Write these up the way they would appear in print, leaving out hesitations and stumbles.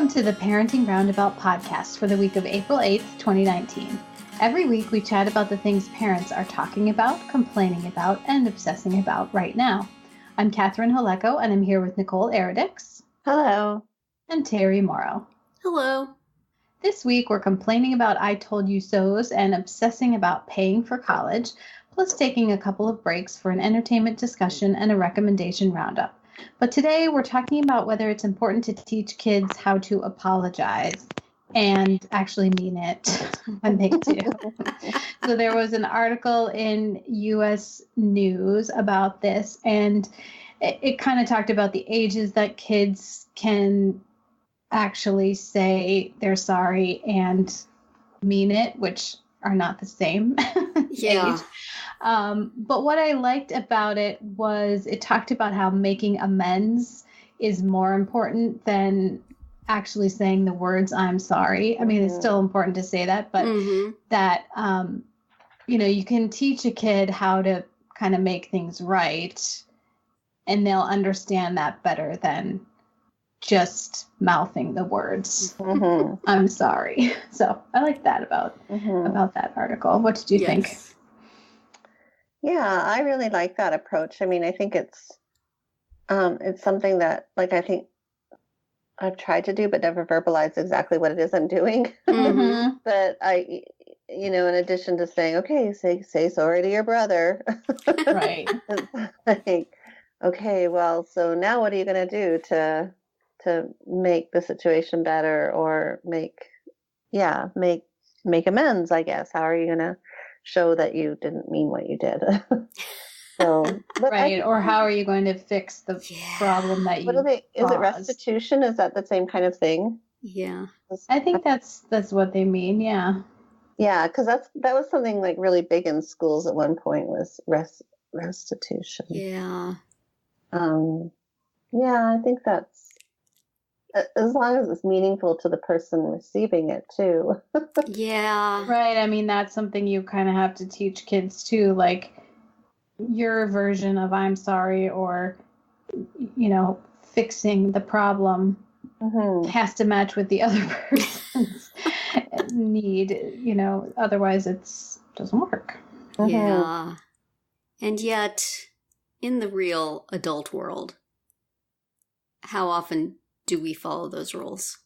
Welcome to the Parenting Roundabout podcast for the week of April 8th, 2019. Every week we chat about the things parents are talking about, complaining about, and obsessing about right now. I'm Catherine Haleko, and I'm here with Nicole Eridix. Hello. And Terry Morrow. Hello. This week we're complaining about I told you so's and obsessing about paying for college, plus taking a couple of breaks for an entertainment discussion and a recommendation roundup. But today we're talking about whether it's important to teach kids how to apologize and actually mean it when they do. So there was an article in U.S. News about this, and it kind of talked about the ages that kids can actually say they're sorry and mean it, which are not the same Yeah. age. But what I liked about it was it talked about how making amends is more important than actually saying the words, I'm sorry. I mean, it's still important to say that, but that, you can teach a kid how to kind of make things right, and they'll understand that better than just mouthing the words, I'm sorry. So I like that about that article. What did you think? Yeah, I really like that approach. I mean, I think it's something that, like, I think I've tried to do, but never verbalize exactly what it is I'm doing. But I, in addition to saying, okay, say sorry to your brother. Right. Like, okay, well, so now what are you going to do to make the situation better, or make amends, I guess? How are you going to show that you didn't mean what you did? Right. Or how are you going to fix the problem that you caused? Is it restitution? Is that the same kind of thing? Yeah. I think that's what they mean. Yeah. Yeah. Cause that was something like really big in schools at one point, was restitution. Yeah. I think that's, as long as it's meaningful to the person receiving it too. Yeah. Right. I mean, that's something you kind of have to teach kids too. Like, your version of I'm sorry, or, fixing the problem has to match with the other person's need, otherwise it doesn't work. Yeah. And yet, in the real adult world, how often do we follow those rules?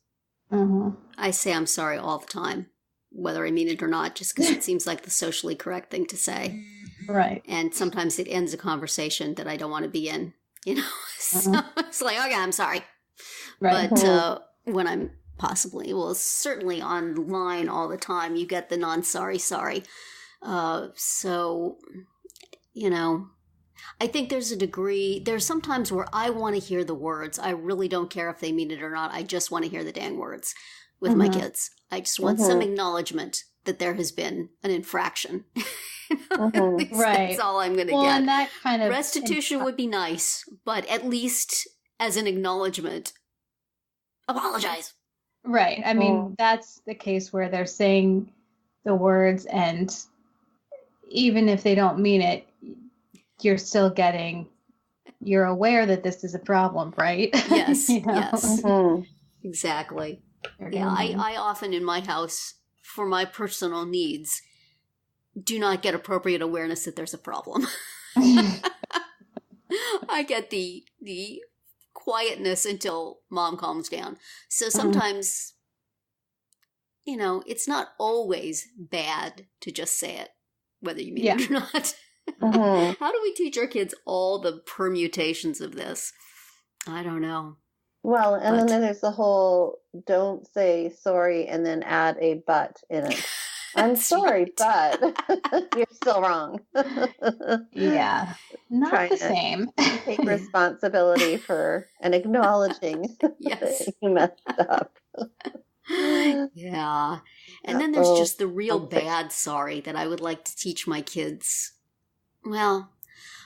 I say I'm sorry all the time, whether I mean it or not, just because it seems like the socially correct thing to say. Right. And sometimes it ends a conversation that I don't want to be in, So it's like, okay, I'm sorry. Right. But when I'm certainly online all the time, you get the non-sorry. So, I think there's sometimes where I want to hear the words. I really don't care if they mean it or not. I just want to hear the dang words with my kids. I just want some acknowledgement that there has been an infraction. Right. That's all I'm going to get. And that kind of restitution would be nice, but at least as an acknowledgement, apologize. Right. I mean, that's the case where they're saying the words, and even if they don't mean it, you're aware that this is a problem, right? Yes. Yes. Exactly. Yeah. I often in my house, for my personal needs, do not get appropriate awareness that there's a problem. I get the quietness until mom calms down. So sometimes, it's not always bad to just say it, whether you mean it or not. How do we teach our kids all the permutations of this? I don't know. Well, and then there's the whole don't say sorry and then add a but in it. I'm sorry, but you're still wrong. Yeah, not the same. Take responsibility for and acknowledging that you messed up. Yeah. And then there's just the real bad sorry that I would like to teach my kids. Well,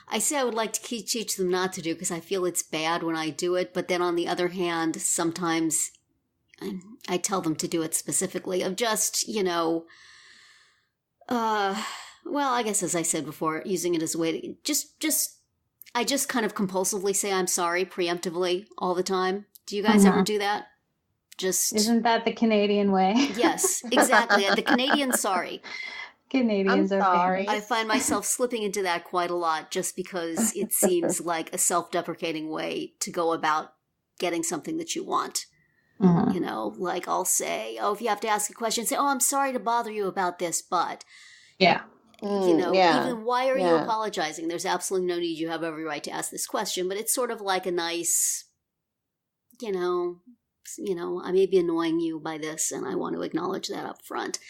I say I would like to teach them not to do because I feel it's bad when I do it. But then on the other hand, sometimes I tell them to do it specifically of just, well, I guess as I said before, using it as a way to I just kind of compulsively say I'm sorry preemptively all the time. Do you guys ever do that? Just Isn't that the Canadian way? Yes, exactly. The Canadian sorry. Canadians I'm are sorry. famous. I find myself slipping into that quite a lot just because it seems like a self-deprecating way to go about getting something that you want. Mhm. You know, like I'll say, oh, if you have to ask a question, say, oh, I'm sorry to bother you about this, but, Yeah. you know, yeah. even why are you Yeah. apologizing? There's absolutely no need. You have every right to ask this question, but it's sort of like a nice, you know, I may be annoying you by this, and I want to acknowledge that up front.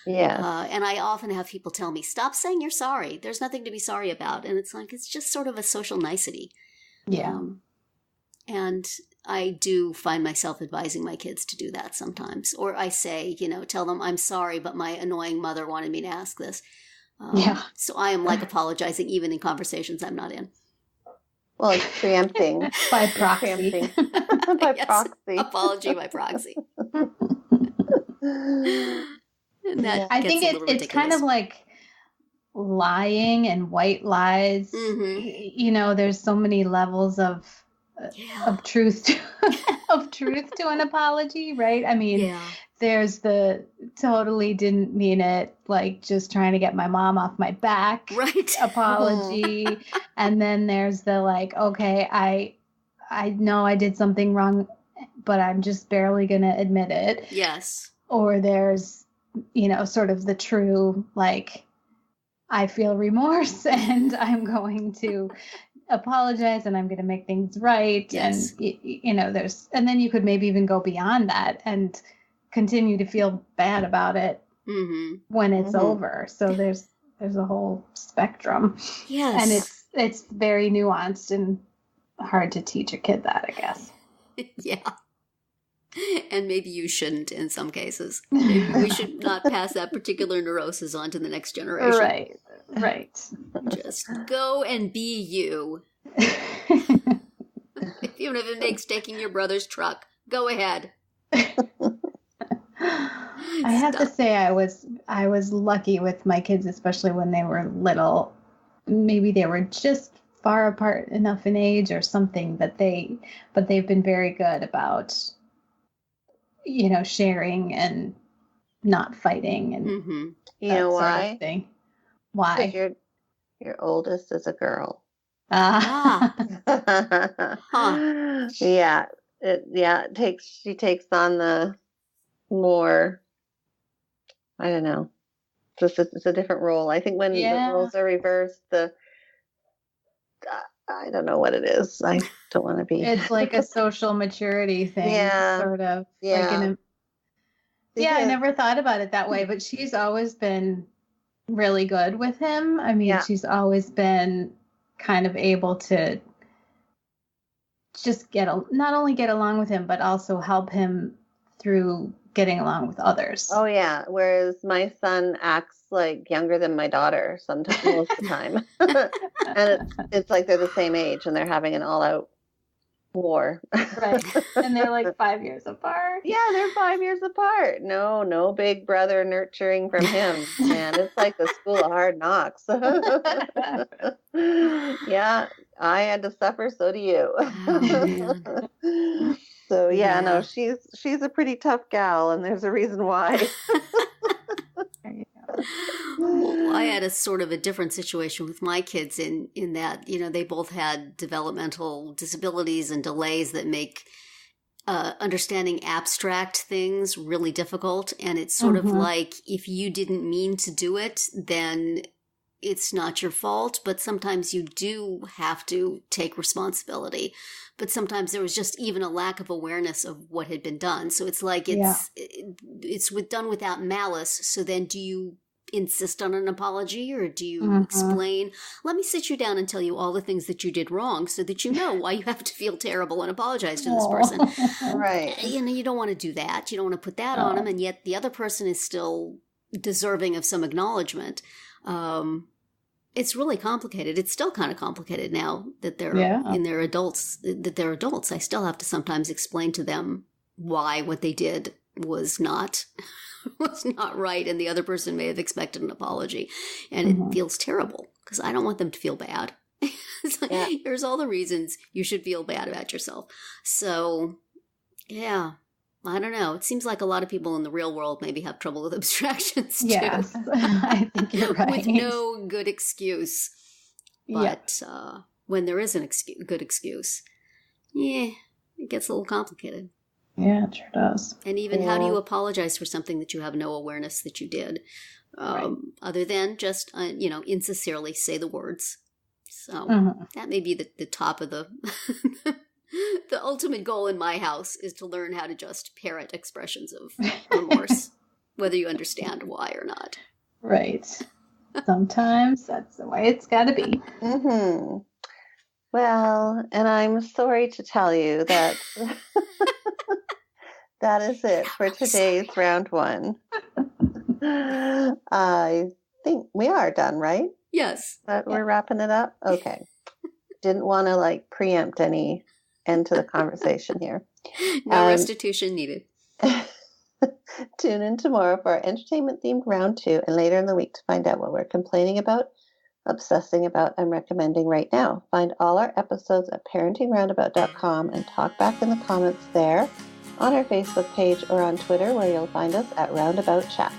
Yes. And I often have people tell me, stop saying you're sorry. There's nothing to be sorry about. And it's like, it's just sort of a social nicety. Yeah. And I do find myself advising my kids to do that sometimes. Or I say, you know, tell them I'm sorry, but my annoying mother wanted me to ask this. Yeah. So I am like apologizing even in conversations I'm not in. Well, it's preempting. By proxy. Preempting. By Yes, proxy. Apology by proxy. And that I gets think a little it's kind ridiculous. of like lying and white lies. Mhm. You know, there's so many levels of Yeah. truth to an apology, right? I mean, Yeah. there's the totally didn't mean it, like just trying to get my mom off my back Right. apology. And then there's the like, okay, I know I did something wrong, but I'm just barely going to admit it. Yes. Or there's, you know, sort of the true, like, I feel remorse and I'm going to apologize and I'm going to make things right. Yes. And, you know, and then you could maybe even go beyond that and continue to feel bad about it when it's over. So there's a whole spectrum. Yes. And it's very nuanced and hard to teach a kid that, I guess. Yeah. And maybe you shouldn't in some cases. Maybe we should not pass that particular neurosis on to the next generation. Right. Just go and be you. Even if it makes taking your brother's truck. Go ahead. I have to say I was lucky with my kids, especially when they were little. Maybe they were just far apart enough in age or something, but they've been very good about, you know, sharing and not fighting and You know why? Sort of thing. Why? Because your oldest is a girl. Huh. Yeah. She takes on the more, I don't know. It's a different role. I think when the roles are reversed, I don't know what it is. I don't want to be. It's like a social maturity thing, sort of. Yeah. I never thought about it that way, but she's always been really good with him. I mean, she's always been kind of able to just not only get along with him, but also help him through getting along with others. Oh yeah. Whereas my son acts like younger than my daughter sometimes, most of the time. And it's like they're the same age and they're having an all-out war. Right. And they're like 5 years apart. Yeah, they're 5 years apart. No big brother nurturing from him. Man, it's like the school of hard knocks. Yeah, I had to suffer, so do you. Oh, So no, she's a pretty tough gal, and there's a reason why. Well, I had a sort of a different situation with my kids in that, you know, they both had developmental disabilities and delays that make understanding abstract things really difficult. And it's sort of like, if you didn't mean to do it, then it's not your fault, but sometimes you do have to take responsibility. But sometimes there was just even a lack of awareness of what had been done. So it's like it's done without malice. So then do you insist on an apology, or do you explain, let me sit you down and tell you all the things that you did wrong so that you know why you have to feel terrible and apologize to this person. Right. You know, you don't want to do that. You don't want to put that on them. And yet the other person is still deserving of some acknowledgement. It's really complicated. It's still kind of complicated now that they're in their adults, that they're adults. I still have to sometimes explain to them why what they did was not right, and the other person may have expected an apology, and it feels terrible because I don't want them to feel bad. It's like, here's all the reasons you should feel bad about yourself. So, yeah. I don't know. It seems like a lot of people in the real world maybe have trouble with abstractions too. Yes, I think you're right. With no good excuse. But when there is a good excuse, it gets a little complicated. Yeah, it sure does. And even how do you apologize for something that you have no awareness that you did? Other than just, insincerely say the words. So that may be the top of the... The ultimate goal in my house is to learn how to just parrot expressions of remorse, whether you understand why or not. Right. Sometimes that's the way it's got to be. Mm-hmm. Well, and I'm sorry to tell you that that is it for today's round one. I think we are done, right? Yes. But we're wrapping it up? Okay. Didn't want to preempt any end to the conversation here. No restitution needed. Tune in tomorrow for our entertainment-themed round 2 and later in the week to find out what we're complaining about, obsessing about, and recommending right now. Find all our episodes at parentingroundabout.com and talk back in the comments there, on our Facebook page, or on Twitter, where you'll find us at Roundabout Chat.